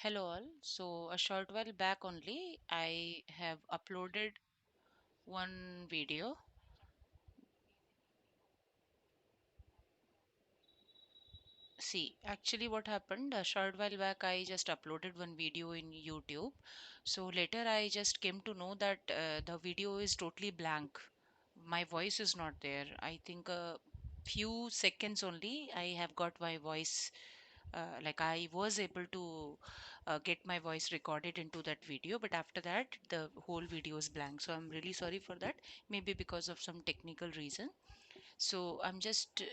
Hello all. So a short while back only I have uploaded one video. See, actually what happened a short while back I just uploaded one video in YouTube. So later I just came to know that the video is totally blank. My voice is not there. I think a few seconds only I have got my voice, like I was able to get my voice recorded into that video, but after that the whole video is blank. So I'm really sorry for that, maybe because of some technical reason. So I'm just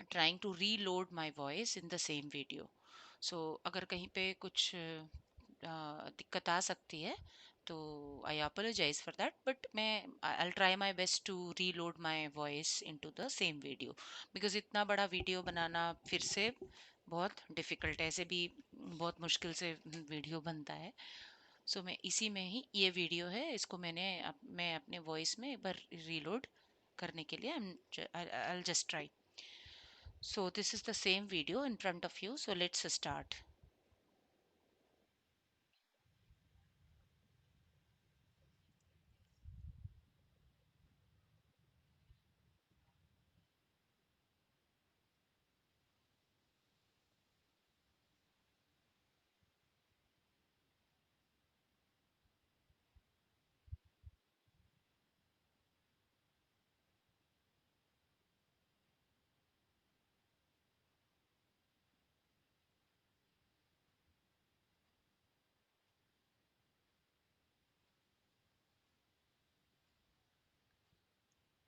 trying to reload my voice in the same video. So अगर कहीं पे कुछ दिक्कत आ सकती है तो आई apologize for that, but मैं I'll try my best to reload my voice into the same video, because इतना बड़ा वीडियो बनाना फिर से बहुत डिफिकल्ट है, ऐसे भी बहुत मुश्किल से वीडियो बनता है. सो मैं इसी में ही ये वीडियो है, इसको मैं अपने वॉइस में एक बार रीलोड करने के लिए I'll just try. So this is the same video in front of you. So let's start.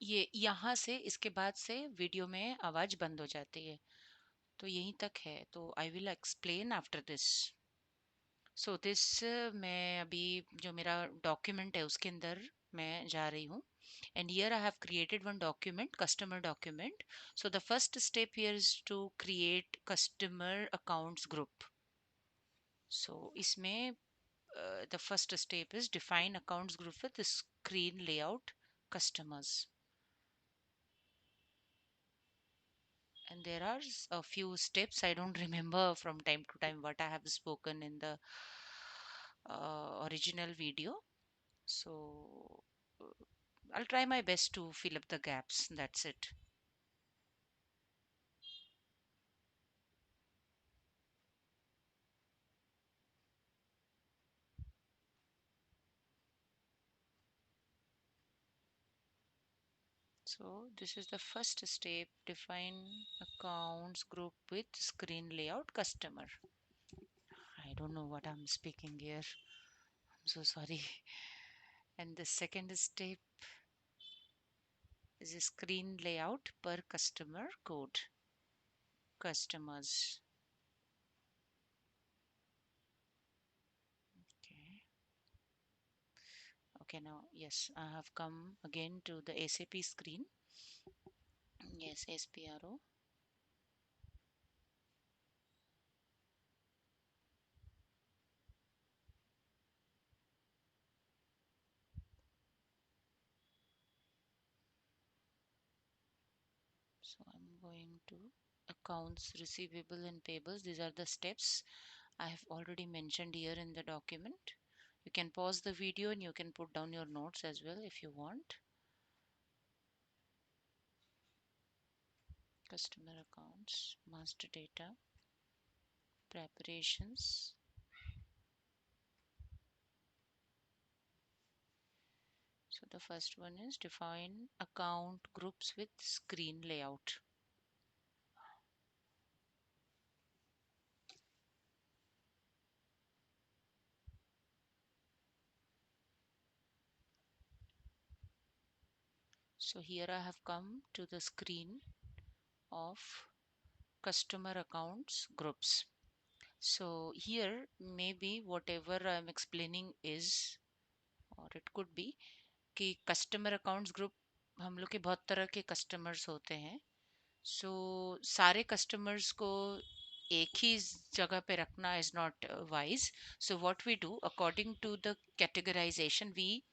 ये यहाँ से इसके बाद से वीडियो में आवाज बंद हो जाती है, तो यहीं तक है. तो I will explain after this. So this, मैं अभी जो मेरा डॉक्यूमेंट है उसके अंदर मैं जा रही हूँ. And here I have created one document, customer document. So the first step here is to create customer accounts group. So इसमें the first step is define accounts group with the screen layout customers. And there are a few steps. I don't remember from time to time what I have spoken in the original video. So I'll try my best to fill up the gaps. That's it. So this is the first step. Define accounts group with screen layout customer. I don't know what I'm speaking here. I'm so sorry. And the second step is a screen layout per customer code. Customers. Okay. Okay, now, yes, I have come again to the SAP screen. Yes, SPRO. So I'm going to accounts receivable and payables. These are the steps I have already mentioned here in the document. You can pause the video and you can put down your notes as well if you want. Customer accounts, master data, preparations. So the first one is define account groups with screen layout. So here I have come to the screen of customer accounts groups. So here maybe whatever I'm explaining is, or it could be कि customer accounts group, हम लोग के बहुत तरह के customers होते हैं. So सारे customers को एक ही जगह पे रखना is not wise. So what we do according to the categorization, we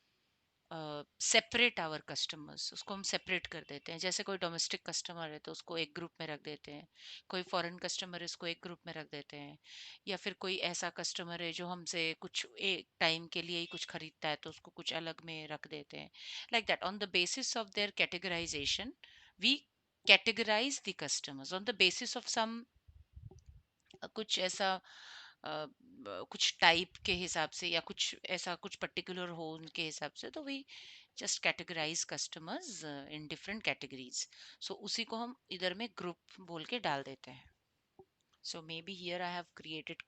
separate our customers, उसको हम सेपरेट कर देते हैं। जैसे कोई डोमेस्टिक कस्टमर है तो उसको एक ग्रुप में रख देते हैं, कोई फॉरेन कस्टमर है उसको एक ग्रुप में रख देते हैं, या फिर कोई ऐसा कस्टमर है जो हमसे कुछ एक टाइम के लिए ही कुछ खरीदता है तो उसको कुछ अलग में रख देते हैं। Like that, on the basis of their categorization we categorize the customers on the basis of some कुछ ऐसा कुछ टाइप के हिसाब से या कुछ ऐसा कुछ पर्टिकुलर हो उनके हिसाब से, तो we just categorize customers in different categories. So उसी को हम इधर में ग्रुप बोल के डाल देते हैं। So maybe here I have created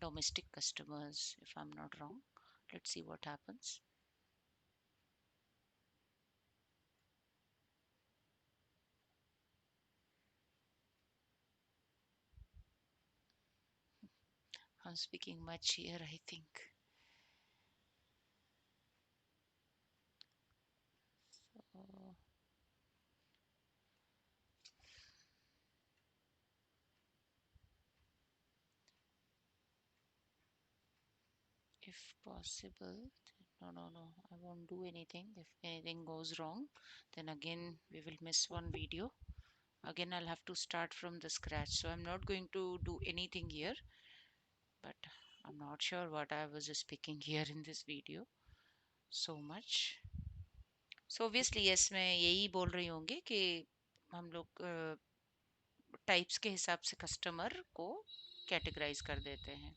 domestic customers if I am not wrong. Let's see what happens. I'm speaking much here, I think. So, if possible, no, I won't do anything. If anything goes wrong, then again we will miss one video. Again I'll have to start from the scratch, so I'm not going to do anything here, but I'm not sure what I was speaking here in this video so much. So obviously yes, मैं यही बोल रही होंगी कि हम लोग types के हिसाब से कस्टमर को कैटेगराइज कर देते हैं।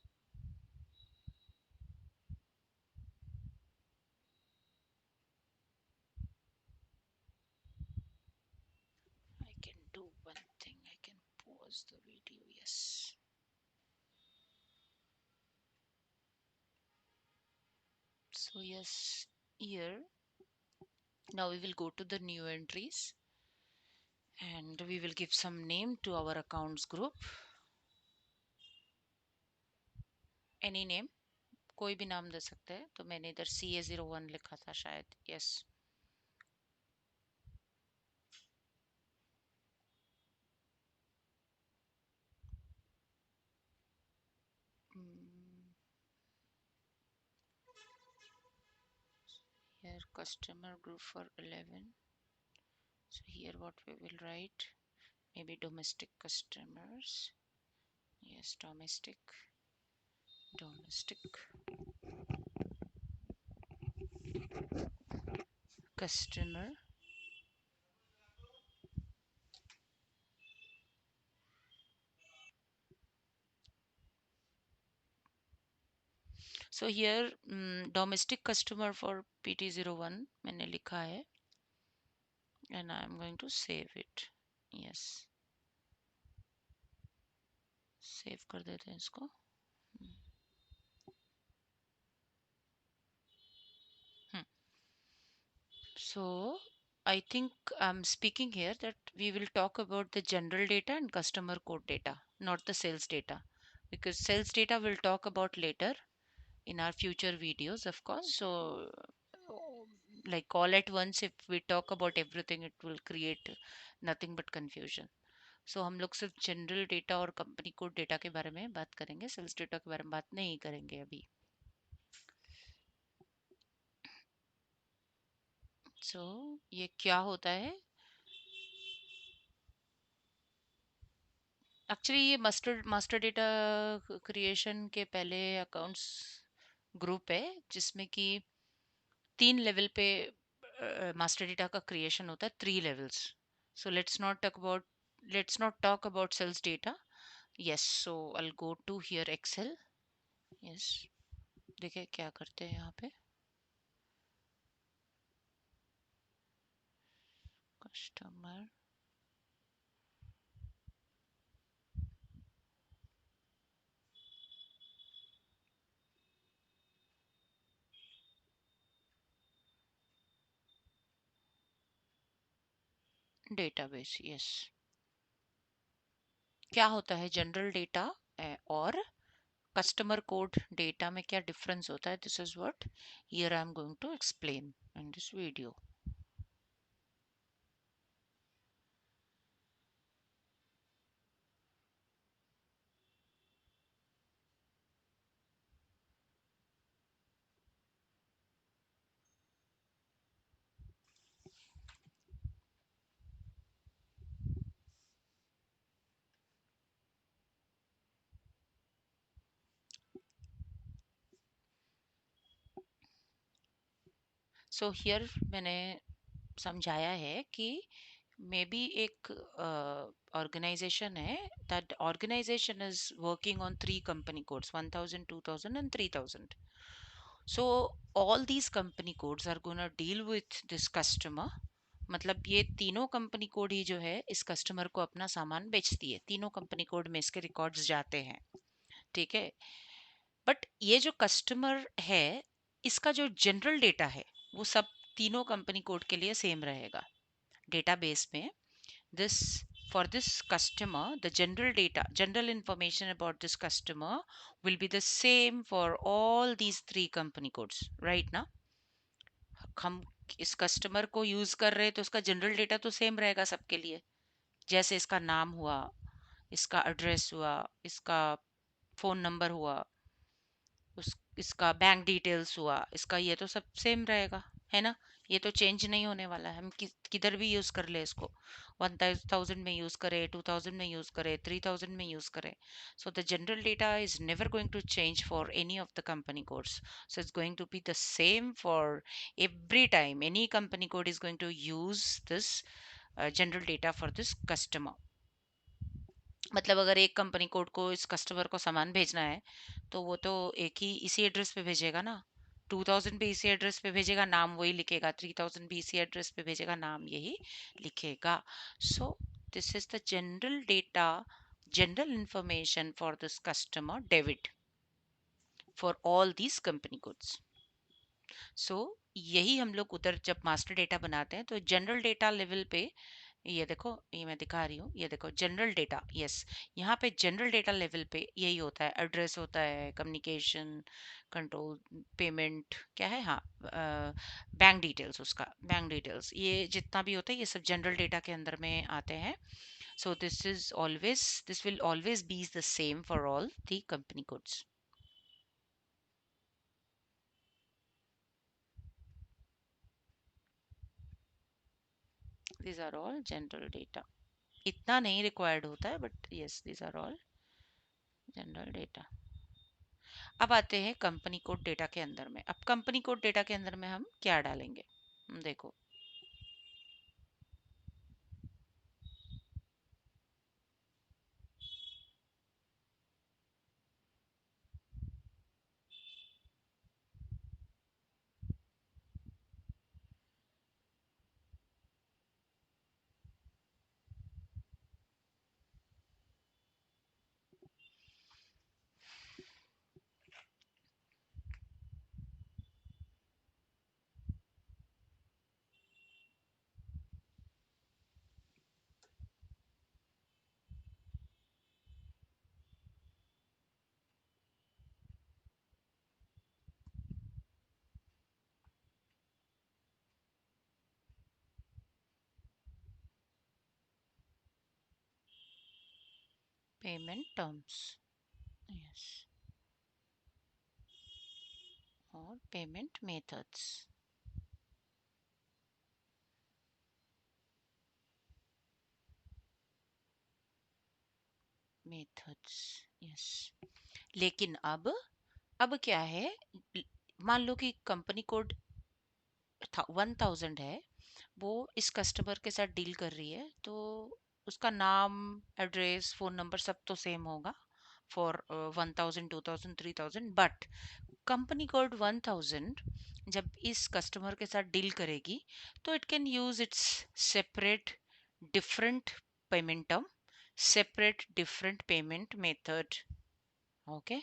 I can do one thing, I can pause the video. Yes. So yes, here now we will go to the new entries and we will give some name to our accounts group. Any name, कोई भी नाम दे सकते हैं। तो मैंने इधर CA01 लिखा था शायद। Yes, here customer group for 11. So here what we will write, maybe domestic customers. Yes, domestic customer. So here domestic customer for PT01 मैंने लिखा है and I am going to save it. Yes, save कर देते हैं इसको। So I think I'm speaking here that we will talk about the general data and customer code data, not the sales data, because sales data we'll talk about later in our future videos, of course. So like all at once, if we talk about everything, it will create nothing but confusion. So हम लोग सिर्फ general data और company code data के बारे में बात करेंगे, sales data के बारे में बात नहीं करेंगे अभी। So ये क्या होता है? एक्चुअली ये मास्टर डेटा क्रिएशन के पहले अकाउंट्स ग्रुप है जिसमें कि 3 लेवल पे मास्टर डेटा का क्रिएशन होता है, 3 levels. So let's not talk about sales data. Yes, so I go to here Excel. Yes, देखिए क्या करते हैं यहाँ पे। Customer database. यस, क्या होता है जनरल डेटा और कस्टमर कोड डेटा में क्या डिफरेंस होता है? This is what here I am going to explain in this video. So here मैंने समझाया है कि मे बी एक ऑर्गेनाइजेशन है, that organization is working on 3 company codes, 1000, 2000 and 3000. So all these company codes are going to deal with this customer. मतलब ये तीनों company code ही जो है इस कस्टमर को अपना सामान बेचती है, तीनों कंपनी कोड में इसके रिकॉर्ड्स जाते हैं, ठीक है। बट ये जो कस्टमर है, इसका जो जनरल डेटा है वो सब तीनों कंपनी कोड के लिए सेम रहेगा डेटाबेस में। this for this customer, the general information about this customer will be the same for all these 3 company codes, right ना। हम इस कस्टमर को यूज कर रहे हैं तो उसका जनरल डेटा तो सेम रहेगा सबके लिए। जैसे इसका नाम हुआ, इसका एड्रेस हुआ, इसका फोन नंबर हुआ, उस इसका बैंक डिटेल्स हुआ, इसका ये तो सब सेम रहेगा, है ना। ये तो चेंज नहीं होने वाला है, हम किधर भी यूज कर ले इसको, 1000 में यूज करे, 2000 में यूज करे, 3000 में यूज करे। So the general data is never going to change for any of the company codes. So it's going to be the same for every time any company code is going to use this general data for this customer। मतलब अगर एक company code को इस customer को सामान भेजना है तो वो तो एक ही इसी एड्रेस पे भेजेगा ना। 2000 भी इसी एड्रेस पे भेजेगा, नाम वही लिखेगा, 3000 भी इसी एड्रेस पे भेजेगा, नाम यही लिखेगा। So this is the general data, general information for this customer David for all these company codes. So यही हम लोग उधर जब मास्टर डेटा बनाते हैं तो जनरल डेटा लेवल पे, ये देखो, ये मैं दिखा रही हूँ, ये देखो जनरल डेटा, यस, यहाँ पे जनरल डेटा लेवल पे यही होता है, एड्रेस होता है, कम्युनिकेशन कंट्रोल, पेमेंट क्या है, हाँ, बैंक डिटेल्स, उसका बैंक डिटेल्स, ये जितना भी होता है ये सब जनरल डेटा के अंदर में आते हैं। So this will always be the same for all the company codes. these are all general data, इतना नहीं रिक्वायर्ड होता है but yes these are all general data. अब आते हैं कंपनी कोड डेटा के अंदर में। अब कंपनी कोड डेटा के अंदर में हम क्या डालेंगे, देखो। पेमेंट टर्म्स, यस, और पेमेंट मेथड्स, मेथड्स, यस। लेकिन अब क्या है, मान लो कि कंपनी कोड 1000 है, वो इस कस्टमर के साथ डील कर रही है, तो उसका नाम, एड्रेस, फोन नंबर सब तो सेम होगा फॉर 1000, 2000, 3000। बट कंपनी कोड 1000 जब इस कस्टमर के साथ डील करेगी तो it can use it's separate different payment term, separate different payment method, okay.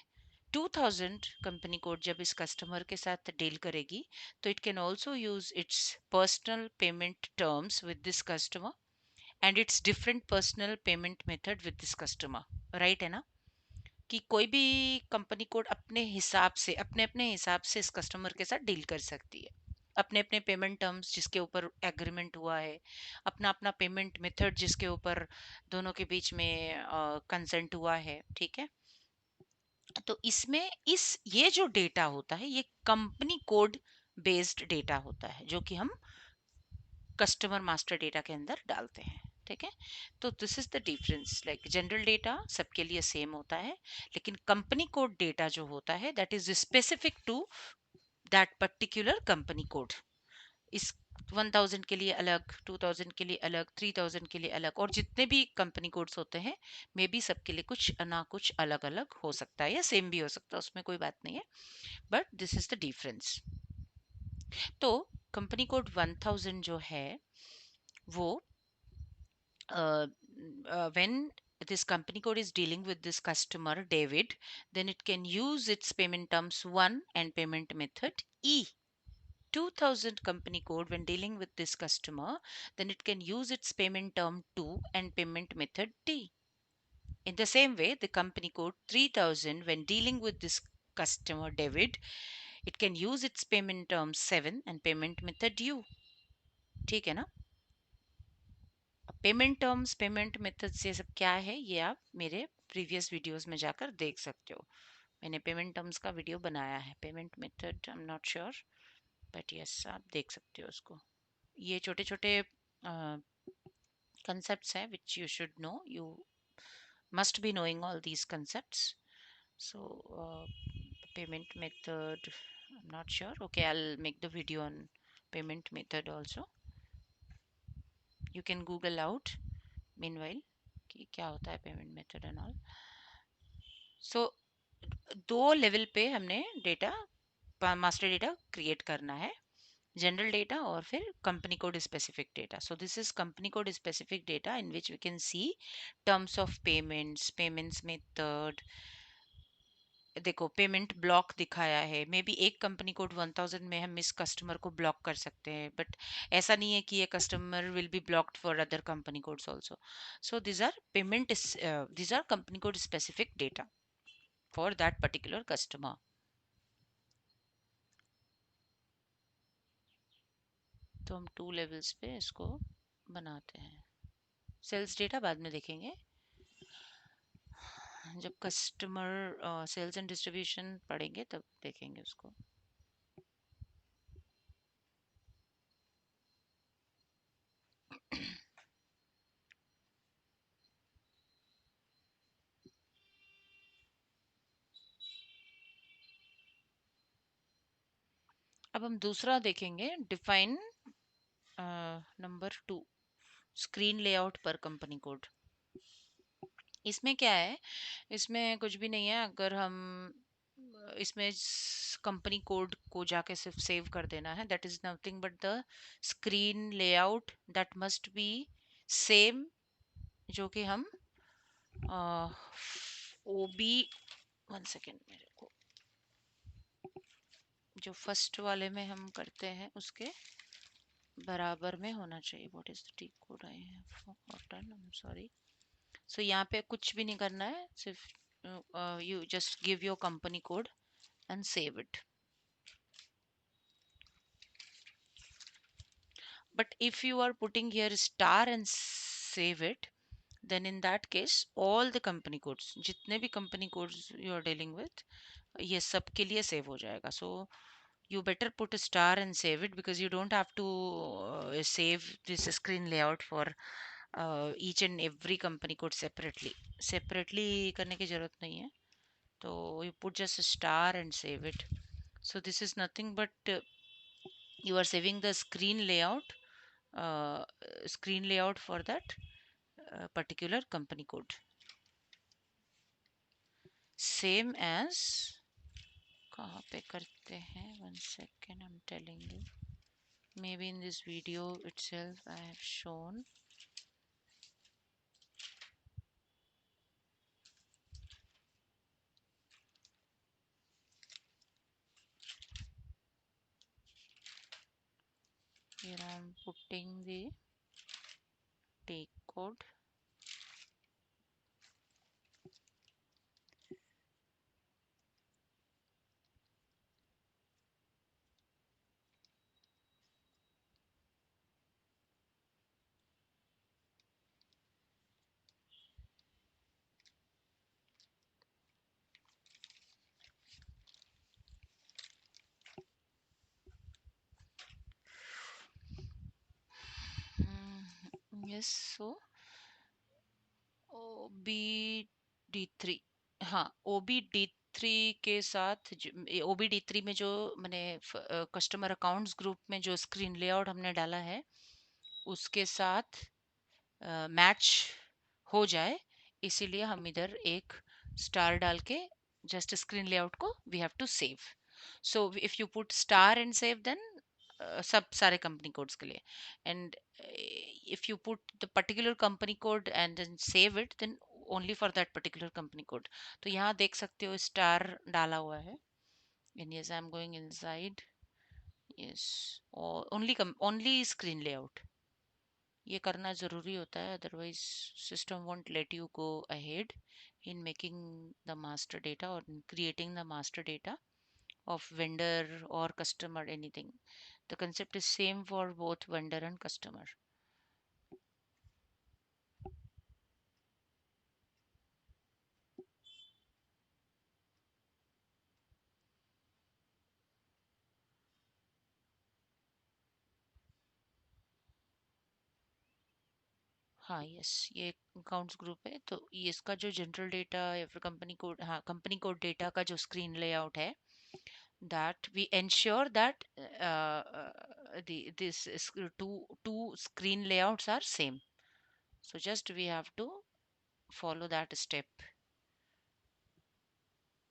2000 company code जब इस कस्टमर के साथ डील करेगी तो it can also use it's personal payment terms with this customer and it's different personal payment method with this customer, right है ना। कि कोई भी कंपनी कोड अपने हिसाब से, अपने अपने हिसाब से इस कस्टमर के साथ डील कर सकती है, अपने अपने पेमेंट टर्म्स जिसके ऊपर एग्रीमेंट हुआ है, अपना अपना पेमेंट मेथड जिसके ऊपर दोनों के बीच में कंसेंट हुआ है, ठीक है। तो इसमें इस ये जो डेटा होता है ये कंपनी कोड बेस्ड डेटा होता है जो कि हम कस्टमर मास्टर डेटा के अंदर डालते हैं, ठीक है। तो this is the difference, like general data सबके लिए सेम होता है, लेकिन कंपनी कोड डेटा जो होता है that is specific to that particular company code. इस 1000 के लिए अलग, 2000 के लिए अलग, 3000 के लिए अलग, और जितने भी कंपनी कोड्स होते हैं मे बी सबके लिए कुछ ना कुछ अलग अलग हो सकता है या सेम भी हो सकता है, उसमें कोई बात नहीं है, but this is the difference. तो कंपनी कोड 1000 जो है वो when this company code is dealing with this customer David, then it can use its payment terms 1 and payment method E. 2000 company code when dealing with this customer, then it can use its payment term 2 and payment method D. In the same way, the company code 3000 when dealing with this customer David, it can use its payment term 7 and payment method U. ठीक है ना? Payment terms, payment methods, ये सब क्या है ये आप मेरे प्रीवियस वीडियोस में जाकर देख सकते हो। मैंने पेमेंट टर्म्स का वीडियो बनाया है। Payment method I am not sure, but yes आप देख सकते हो उसको। ये छोटे छोटे concepts है which you should know. You must be knowing all these concepts. So payment method, I'm not sure. Okay, I'll make the video on payment method also. You can Google out meanwhile कि क्या होता है payment method and all. सो दो level पे हमने data, master data create करना है, general data और फिर company code specific data. So this is company code specific data in which we can see terms of payments, payments method. देखो payment block दिखाया है, मे बी एक company code 1000 में हम इस कस्टमर को ब्लॉक कर सकते हैं, बट ऐसा नहीं है कि ये customer will be blocked for other company codes also. So these are payment is these are company code specific data for that particular customer. तो हम टू लेवल्स पे इसको बनाते हैं। सेल्स डेटा बाद में देखेंगे, जब कस्टमर सेल्स एंड डिस्ट्रीब्यूशन पढ़ेंगे तब देखेंगे उसको। अब हम दूसरा देखेंगे, डिफाइन नंबर 2, स्क्रीन लेआउट पर कंपनी कोड। इसमें क्या है, इसमें कुछ भी नहीं है। अगर हम इसमें कंपनी कोड को जाके सिर्फ सेव कर देना है, that is nothing but the screen layout that must be same, जो कि हम ओ बी, वन सेकेंड मेरे को, जो फर्स्ट वाले में हम करते हैं उसके बराबर में होना चाहिए। What is the T code I have forgotten, I am sorry. So यहाँ पे कुछ भी नहीं करना है, सिर्फ you just give your company code and save it. But if you are putting here star and save it, then in that case all the company codes, जितने भी company codes you are dealing with, ये सब के लिए save हो जाएगा। So you better put a star and save it, because you don't have to save this screen layout for each and every company code separately करने की जरूरत नहीं है। तो you put just a star and save it. So this is nothing but you are saving the uh, screen layout for that particular company code, same as, कहाँ पे करते हैं, one second I'm telling you, maybe in this video itself I have shown. Here I'm putting the take code. Yes, so OBD3, हाँ OBD three के साथ OBD3 में जो मैंने कस्टमर अकाउंट्स ग्रुप में जो स्क्रीन लेआउट हमने डाला है उसके साथ मैच हो जाए, इसीलिए हम इधर एक स्टार डाल के जस्ट स्क्रीन लेआउट को we have to save. So if you put star and save then सब सारे कंपनी कोड्स के लिए, and if you put the particular company code and then save it then only for that particular company code. तो यहाँ देख सकते हो star डाला हुआ है. And yes I am going inside. Yes, only screen layout ये करना ज़रूरी होता है, otherwise system won't let you go ahead in making the master data or in creating the master data of vendor or customer anything. The concept is same for both vendor and customer. हाँ yes, ये accounts group है, तो ये इसका जो general data या फिर company code, हाँ कंपनी कोड डेटा का जो स्क्रीन लेआउट है, that we ensure that this is two screen layouts are same. So just we have to follow that step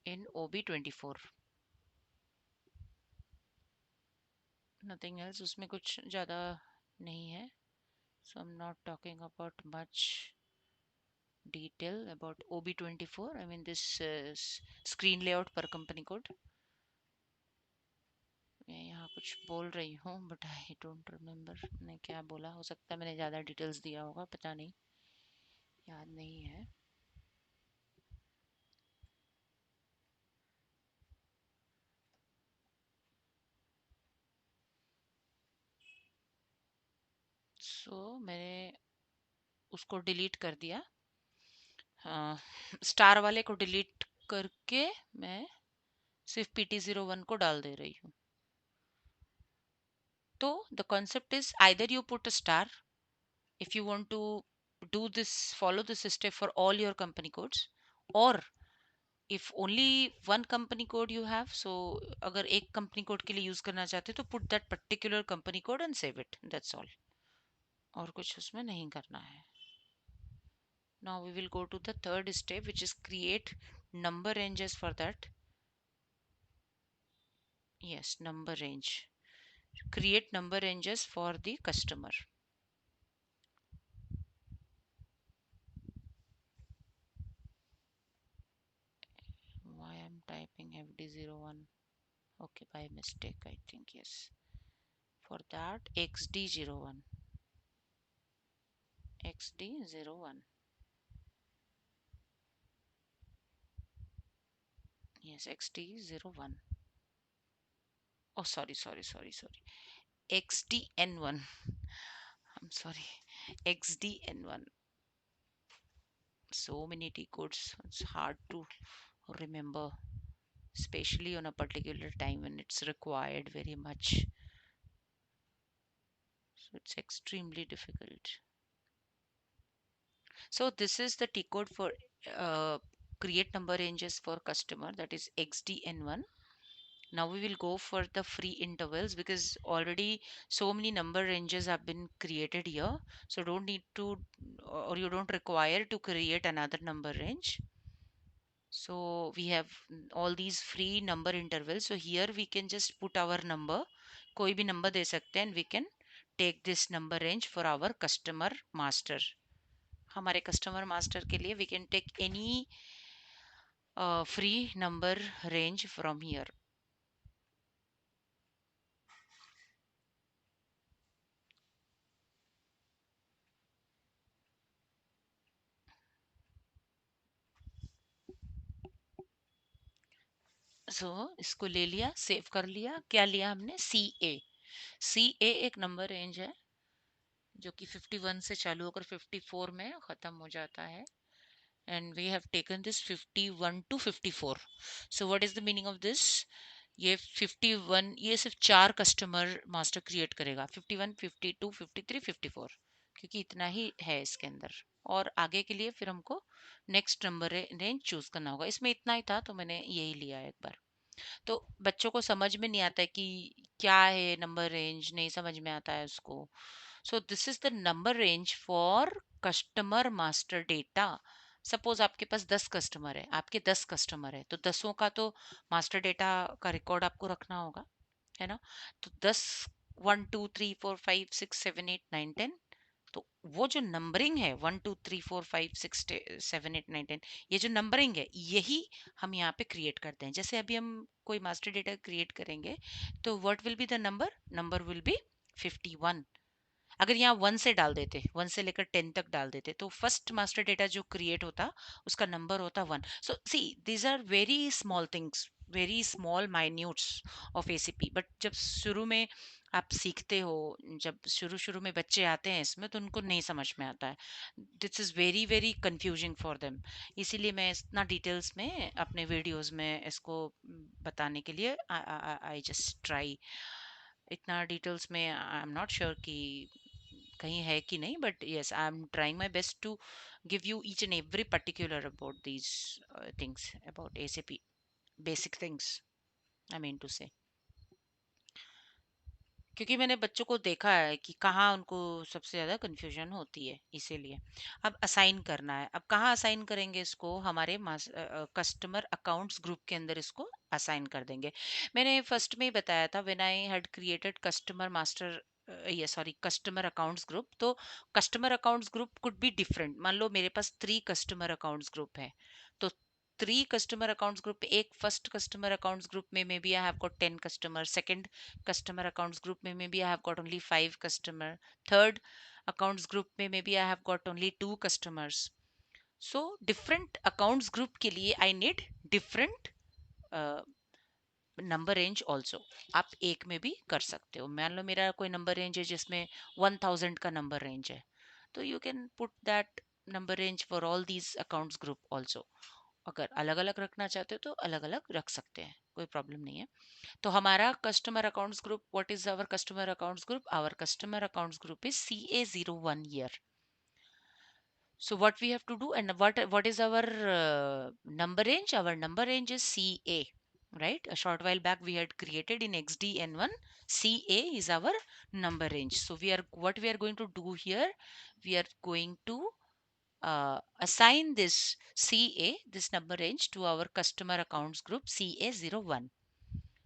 in OB24. Nothing else, उसमें कुछ ज़्यादा नहीं है. So I'm not talking about much detail about OB24. I mean this screen layout per company code. मैं यहाँ कुछ बोल रही हूँ बट आई डोंट रिमेम्बर मैंने क्या बोला. हो सकता है मैंने ज़्यादा डिटेल्स दिया होगा, पता नहीं, याद नहीं है. मैंने उसको डिलीट कर दिया. स्टार वाले को डिलीट करके मैं सिर्फ PT01 को डाल दे रही हूँ. तो the concept is either you put a star if you want to do this, follow this step for all your company codes, or if only one company code you have, so अगर एक company code के लिए use करना चाहते हो तो put that particular company code and save it, that's all. और कुछ उसमें नहीं करना है. Now we will go to the third step, which is create number ranges for that. Yes, number range. Create number ranges for the customer. Why I'm typing FD01? Okay, by mistake, I think. Yes. For that, XD01. XD01. Yes, XD01. Oh, sorry. XDN1. I'm sorry. XDN1. So many T codes. It's hard to remember, especially on a particular time when it's required very much. So it's extremely difficult. So this is the T code for create number ranges for customer, that is XDN1. Now we will go for the free intervals because already so many number ranges have been created here. So don't need to, or you don't require to create another number range. So we have all these free number intervals. So here we can just put our number, कोई भी number दे सकते हैं, and we can take this number range for our customer master. हमारे customer master के लिए we can take any free number range from here. इसको ले लिया, सेव कर लिया. क्या लिया हमने? CA एक नंबर रेंज है जो कि 51 से चालू होकर 54 में खत्म हो जाता है. And we have taken this 51 to 54. So what is the meaning of this? ये 51, ये सिर्फ 4 कस्टमर मास्टर क्रिएट करेगा. 51, 52, 53, 54. क्योंकि इतना ही है इसके अंदर। और आगे के लिए फिर हमको नेक्स्ट नंबर रेंज चूज करना होगा। इसमें इतना ही था तो मैंने यही लिया एक बार। तो बच्चों को समझ में नहीं आता है कि क्या है नंबर रेंज, नहीं समझ में आता है उसको। सो this is the number range for customer master data. Suppose आपके पास 10 कस्टमर है, आपके 10 कस्टमर है, तो 10 का तो मास्टर डेटा का रिकॉर्ड आपको रखना होगा, है ना। तो 10, 1 2 3 4 5 6 7 8 9 10, तो वो जो नंबरिंग है 1 2 3 4 5 6 7 8 9 10, ये जो नंबरिंग है यही हम यहाँ पे क्रिएट करते हैं। जैसे अभी हम कोई मास्टर डेटा क्रिएट करेंगे तो what will be the number, number will be 51। अगर यहाँ 1 से डाल देते, 1 से लेकर 10 तक डाल देते, तो फर्स्ट मास्टर डेटा जो क्रिएट होता उसका नंबर होता 1। So see these are very small things, very small minutes of ACP. But जब शुरू में आप सीखते हो, जब शुरू शुरू में बच्चे आते हैं इसमें, तो उनको नहीं समझ में आता है। This is very very confusing for them. इसीलिए मैं इतना डिटेल्स में अपने वीडियोस में इसको बताने के लिए आई जस्ट ट्राई। इतना डिटेल्स में आई एम नॉट श्योर कि कहीं है कि नहीं, but yes, I am trying my best to give you each and every particular about these things about ASAP, basic things I mean to say। क्योंकि मैंने बच्चों को देखा है कि कहाँ उनको सबसे ज़्यादा कन्फ्यूजन होती है, इसीलिए। अब असाइन करना है, अब कहाँ असाइन करेंगे इसको, हमारे कस्टमर अकाउंट्स ग्रुप के अंदर इसको असाइन कर देंगे। मैंने फर्स्ट में ही बताया था, when I had created customer master, ये सॉरी कस्टमर अकाउंट्स ग्रुप, तो customer accounts group could be different. मान लो मेरे पास 3 कस्टमर अकाउंट्स ग्रुप है, तो 3 कस्टमर अकाउंट्स ग्रुप, एक फर्स्ट कस्टमर अकाउंट्स ग्रुप में maybe I have got 10 customer, second customer accounts group में maybe I have got only 5 customer, third accounts group में maybe I have got only 2 customers। So different accounts group के लिए I need different number range also. आप एक में भी कर सकते हो। मान लो मेरा कोई नंबर रेंज है जिसमें 1000 का नंबर रेंज है, तो you can put that number range for all these accounts group also. अगर अलग अलग रखना चाहते हो तो अलग अलग रख सकते हैं, कोई प्रॉब्लम नहीं है। तो हमारा customer accounts group, what is our customer accounts group, our customer accounts group is CA01 year. So what we have to do, and what is our number range, our number range is CA, right? A short while back we had created in XDN1, CA is our number range. So we are, what we are going to do here, we are going to assign this CA, this number range, to our customer accounts group CA01.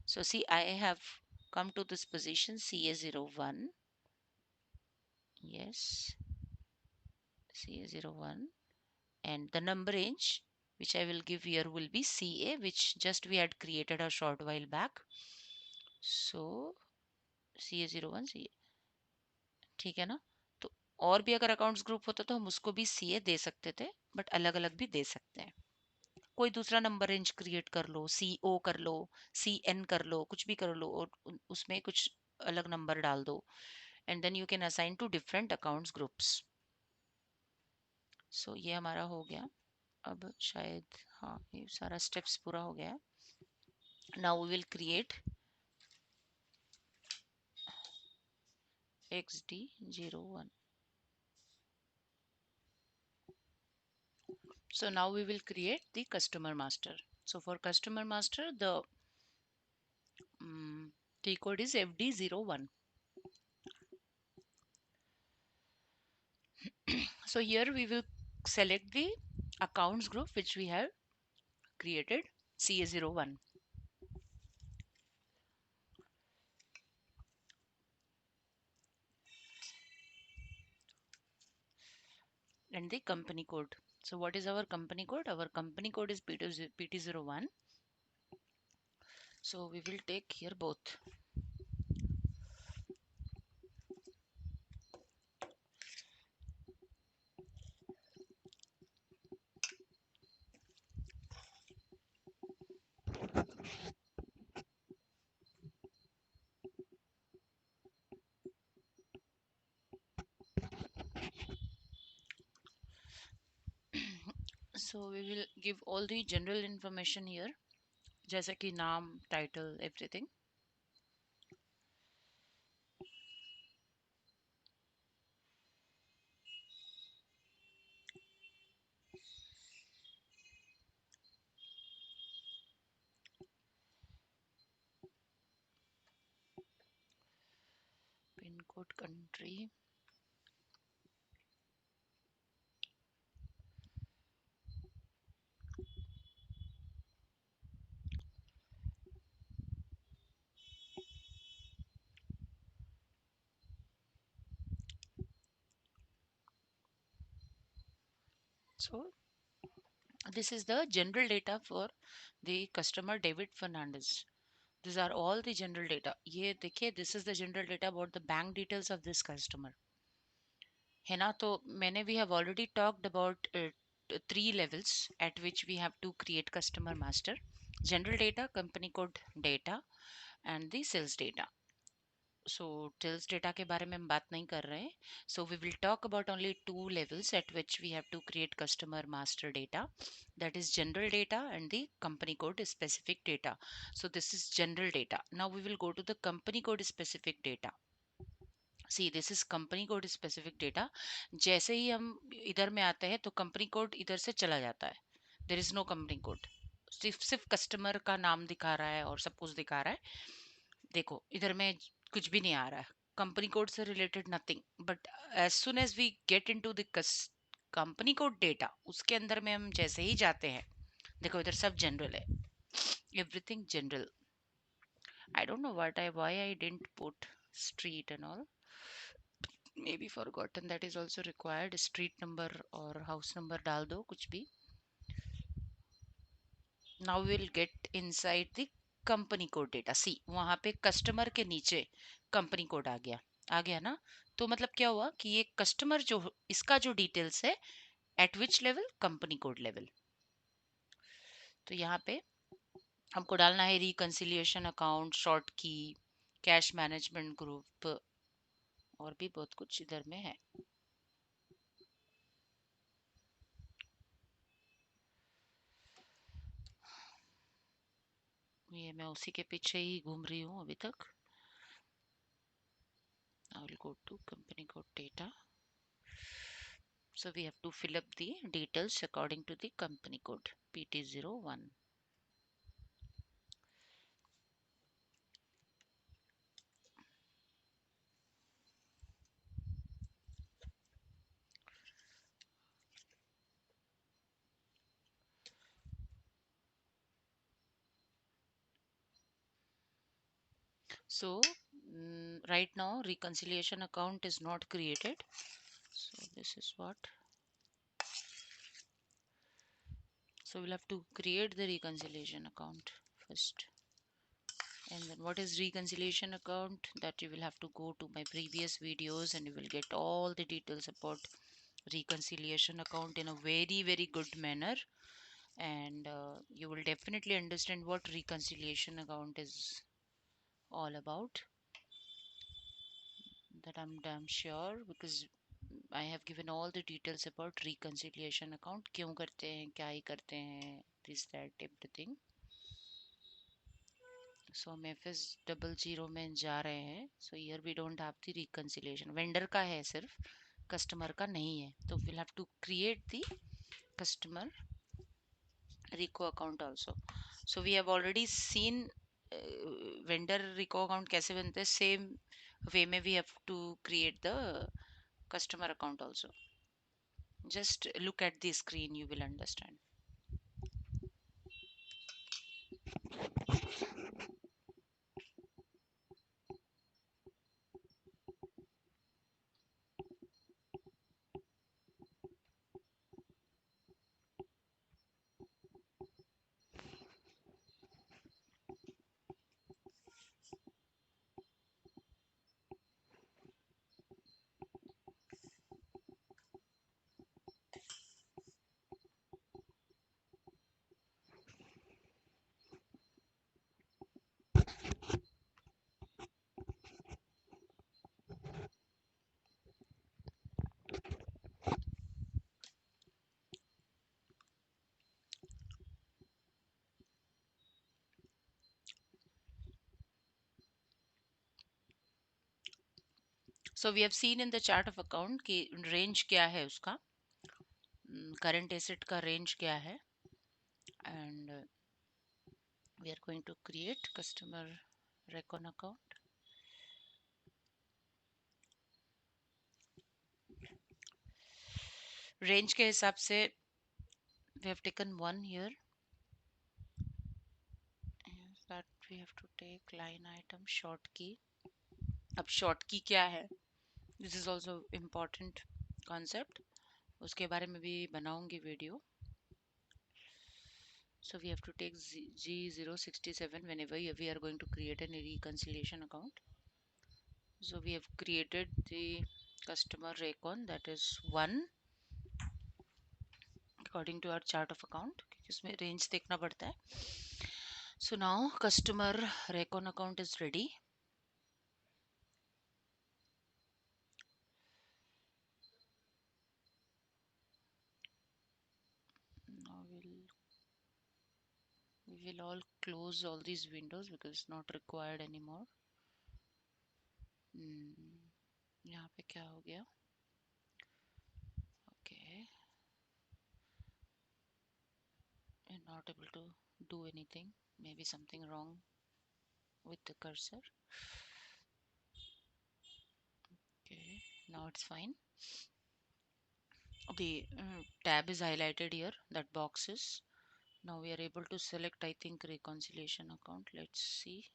So see, I have come to this position CA01. Yes, CA01. And the number range which I will give here will be CA, which just we had created a short while back. So CA01 CA, ठीक है ना। तो और भी अगर accounts group होता तो हम उसको भी CA दे सकते थे, बट अलग अलग भी दे सकते हैं। कोई दूसरा नंबर रेंज क्रिएट कर लो, CO कर लो, CN कर लो, कुछ भी कर लो, और उसमें कुछ अलग नंबर डाल दो, and then you can assign to different accounts groups. So ये हमारा हो गया। अब शायद हाँ ये सारा स्टेप्स पूरा हो गया। Now we will create XD01। So now we will create the customer master. So for customer master, the T code is FD01. So here we will select the accounts group which we have created, CA01, and the company code. So what is our company code? Our company code is PT01. So we will take here both. So we will give all the general information here, जैसे कि नाम, title, everything. code country. So this is the general data for the customer David Fernandez. These are all the general data. ये देखिए, this is the general data about the bank details of this customer. है ना? तो मैंने we have already talked about 3 levels at which we have to create customer master: general data, company code data, and the sales data. So sales data के बारे में हम बात नहीं कर रहे हैं. So we will talk about only 2 levels at which we have to create customer master data. That is general data and the company code specific data. So this is general data. Now we will go to the company code specific data. See this is company code specific data. जैसे ही हम इधर में आते हैं तो company code इधर से चला जाता है. There is no company code. सिर्फ कस्टमर का नाम दिखा रहा है और सब कुछ दिखा रहा है. देखो इधर में कुछ भी नहीं आ रहा है, कंपनी कोड से related nothing. But as soon as we get into the company code data, उसके अंदर में हम जैसे ही जाते हैं, देखो इधर सब जनरल है, everything general. I don't know why I didn't put street and all. Maybe forgotten that is also required. Street number और house number डाल दो कुछ भी. Now we'll get inside the company code data. See वहां पे customer के नीचे company code आ गया ना. तो मतलब क्या हुआ कि ये कस्टमर जो इसका जो डिटेल्स है eight which level, company code level. तो यहाँ पे हमको डालना है रिकंसिलिएशन अकाउंट, शॉर्ट की, कैश मैनेजमेंट ग्रुप, और भी बहुत कुछ इधर में है. ये मैं उसी के पीछे ही घूम रही हूँ अभी तक. I will go to company code data. So we have to fill up the details according to the company code PT01. So right now reconciliation account is not created. So this is what. So we'll have to create the reconciliation account first. And then what is reconciliation account? That you will have to go to my previous videos and you will get all the details about reconciliation account in a very good manner. And you will definitely understand what reconciliation account is all about. That I'm damn sure, because I have given all the details about reconciliation account. क्यों करते हैं, क्या ही करते हैं, this that everything. So हम FS00 में जा रहे हैं. So here we don't have the reconciliation. Vendor का है सिर्फ, customer का नहीं है. तो we'll have to create the customer Rico account also. So we have already seen vendor Rico account कैसे बनते हैं. Same way में we have to create the customer account also. Just look at the screen, you will understand. So we have seen in the chart of account कि range क्या है उसका, current asset का range क्या है. And we are going to create customer recon account. Range के हिसाब से we have taken one here, that we have to take line item short key. अब short key क्या है? This is also important concept. उसके बारे में भी बनाऊंगी video. So we have to take G067 whenever we are going to create a reconciliation account. So we have created the customer recon, that is 1 according to our chart of account, क्योंकि उसमें range देखना पड़ता है. So now customer recon account is ready. Now we will all close all these windows because it's not required anymore. यहाँ पे क्या हो गया? Okay, you're not able to do anything. Maybe something wrong with the cursor. Okay, now it's fine. The tab is highlighted here, that box is. Now we are able to select, I think, reconciliation account. Let's see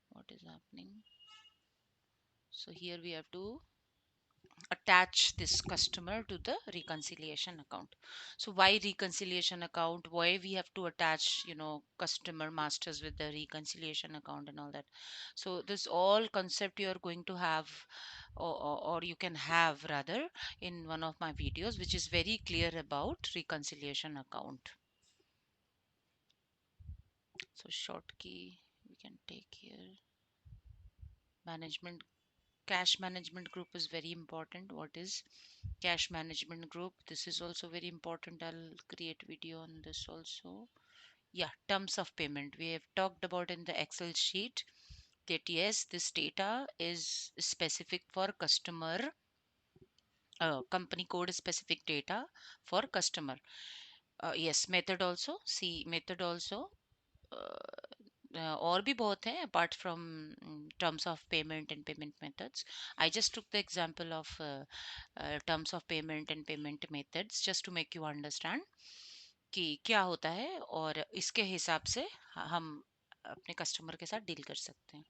what is happening. So here we have to attach this customer to the reconciliation account. So why reconciliation account? Why we have to attach, customer masters with the reconciliation account and all that? So this all concept you are going to have, or you can have rather, in one of my videos, which is very clear about reconciliation account. So short key we can take here. Management, cash management group is very important. What is cash management group? This is also very important. I'll create video on this also. Yeah, terms of payment we have talked about in the Excel sheet, that yes, this data is specific for customer, company code specific data for customer. Yes, method also, see method also, और भी बहुत हैं apart from terms of payment and payment methods. I just took the example of terms of payment and payment methods just to make you understand कि क्या होता है और इसके हिसाब से हम अपने कस्टमर के साथ डील कर सकते हैं.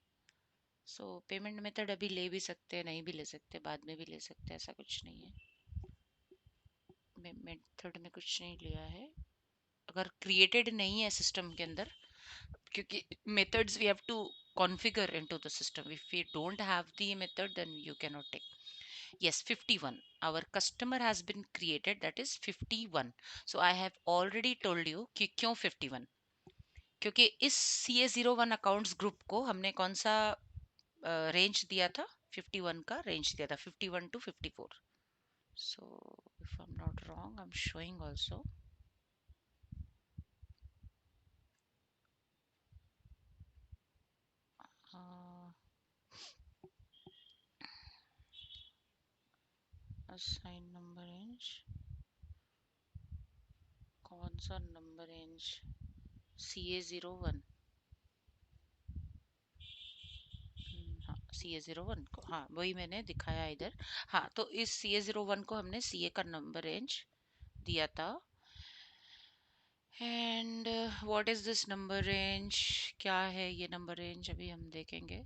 सो पेमेंट मेथड अभी ले भी सकते हैं, नहीं भी ले सकते, बाद में भी ले सकते हैं, ऐसा कुछ नहीं है. मेथड में कुछ नहीं लिया है अगर क्रिएटेड नहीं है सिस्टम के अंदर, क्योंकि methods we have to configure into the system. If we don't have the method, then you cannot take. Yes, 51, our customer has been created, that is 51. So I have already told you कि क्यों 51, क्योंकि इस CA01 accounts group को हमने कौन सा range दिया था? 51 का रेंज दिया था, 51 to 54. So if I'm not wrong, I'm showing also. uh, assign number range, कौन सा नंबर रेंज? CA01. हाँ, CA01 को, हाँ वही मैंने दिखाया इधर. हाँ, तो इस CA01 को हमने CA का नंबर रेंज दिया था. And what is this number range? क्या है ये नंबर रेंज? अभी हम देखेंगे.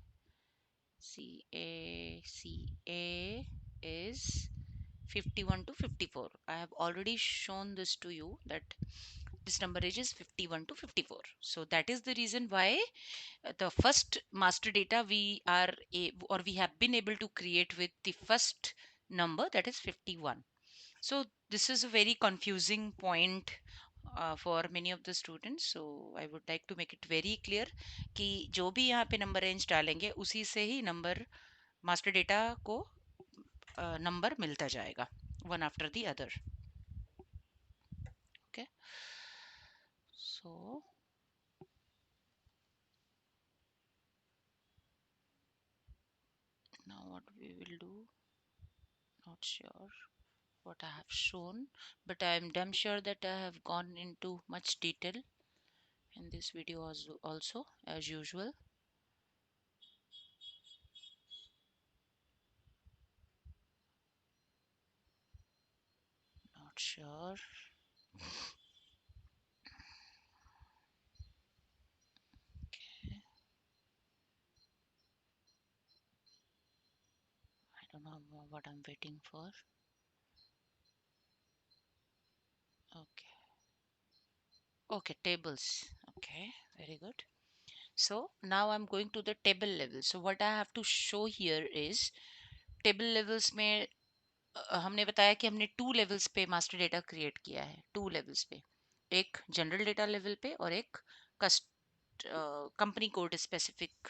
CA is 51 to 54. I have already shown this to you, that this number range is 51 to 54. So that is the reason why the first master data we have been able to create with the first number, that is 51. So this is a very confusing point for many of the students. So I would like to make it very clear कि जो भी यहाँ पे number range डालेंगे उसी से ही number master data को number मिलता जाएगा, one after the other. Okay, so now what we will do, not sure what I have shown, but I am damn sure that I have gone into much detail in this video also, as usual. not sure. Okay. I don't know what I'm waiting for. Okay. Okay, tables. Okay, very good. So now I'm going to the table level. So what I have to show here is table levels में हमने बताया कि हमने 2 levels पे master data create किया है, 2 levels पे, एक जनरल डेटा लेवल पे और एक कंपनी कोड स्पेसिफिक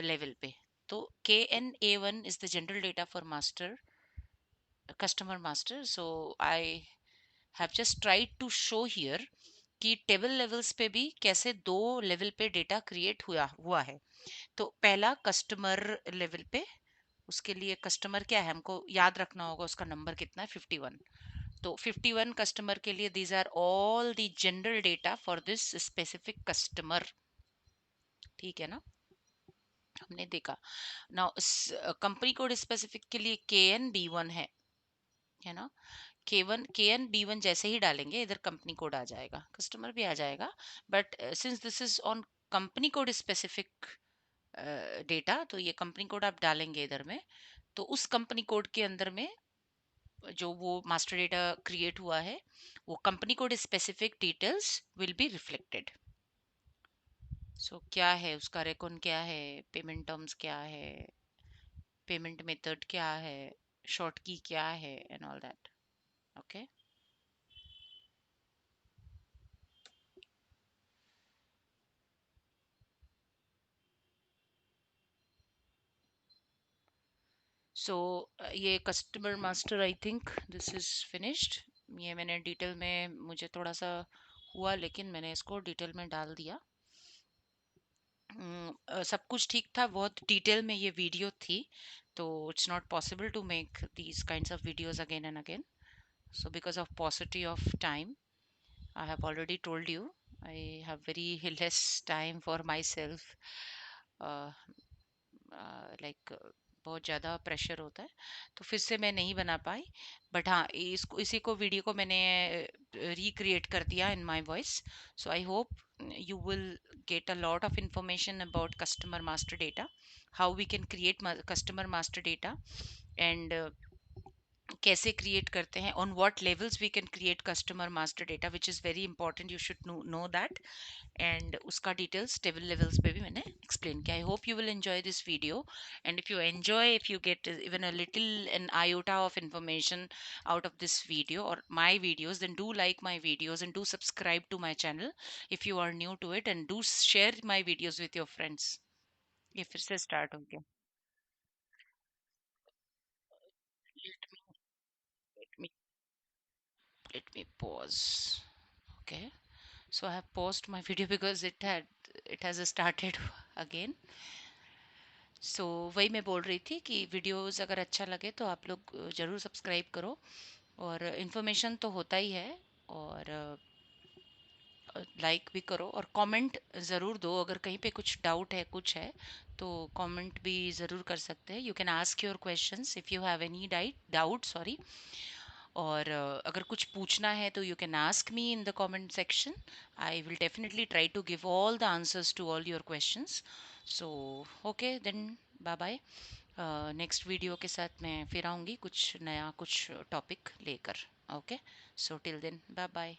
लेवल पे. तो KN A1 is the general data for master, customer master. So I have just tried to show here कि टेबल लेवल्स पे भी कैसे 2 लेवल पे डेटा क्रिएट हुआ हुआ है. तो पहला कस्टमर लेवल पे, उसके लिए कस्टमर क्या है हमको याद रखना होगा, उसका नंबर कितना है, 51. तो 51 कस्टमर के लिए these are all the general data for this specific customer. ठीक है ना, हमने देखा. नाउ कंपनी कोड स्पेसिफिक के लिए KN B1 है ना. KN B1 जैसे ही डालेंगे इधर कंपनी कोड आ जाएगा, कस्टमर भी आ जाएगा. But since this is on company code specific data, तो ये कंपनी कोड आप डालेंगे इधर में, तो उस कंपनी कोड के अंदर में जो वो मास्टर डेटा क्रिएट हुआ है, वो company code specific details will be reflected. So क्या है उसका रेकॉन, क्या है पेमेंट टर्म्स, क्या है पेमेंट मेथड, क्या है शॉर्ट की, क्या है एंड ऑल दैट. ओके. सो ये customer master, I think this is finished. ये मैंने डिटेल में, मुझे थोड़ा सा हुआ लेकिन मैंने इसको डिटेल में डाल दिया. सब कुछ ठीक था, बहुत डिटेल में ये वीडियो थी, तो it's not possible to make these kinds of videos again and again. So because of paucity of time, I have already told you, I have very less time for myself. uh, like बहुत ज़्यादा pressure होता है, तो फिर से मैं नहीं बना पाई. बट हाँ, इसको, इसी को वीडियो को मैंने रिक्रिएट कर दिया in my voice. So I hope you will get a lot of information about customer master data, how we can create customer master data, and कैसे क्रिएट करते हैं, on what levels we can create customer master data, which is very important, you should know that. And उसका details table levels पे भी मैंने explain किया. I hope you will enjoy this video. And if you enjoy, if you get even a little an iota of information out of this video or my videos, then do like my videos and do subscribe to my channel if you are new to it, and do share my videos with your friends. ये फिर से start हो गया. Let me let me pause. Okay. So I have paused my video because it has started again. So वही मैं बोल रही थी कि वीडियोस अगर अच्छा लगे तो आप लोग ज़रूर सब्सक्राइब करो, और इन्फॉर्मेशन तो होता ही है, और लाइक भी करो और कमेंट ज़रूर दो. अगर कहीं पे कुछ डाउट है, कुछ है, तो कमेंट भी ज़रूर कर सकते हैं. You can ask your questions if you have any doubt, sorry. और अगर कुछ पूछना है तो you can ask me in the comment section. I will definitely try to give all the answers to all your questions. So okay then, bye bye. Next video के साथ मैं फिर आऊँगी कुछ नया, कुछ टॉपिक लेकर. Okay, so till then, bye bye.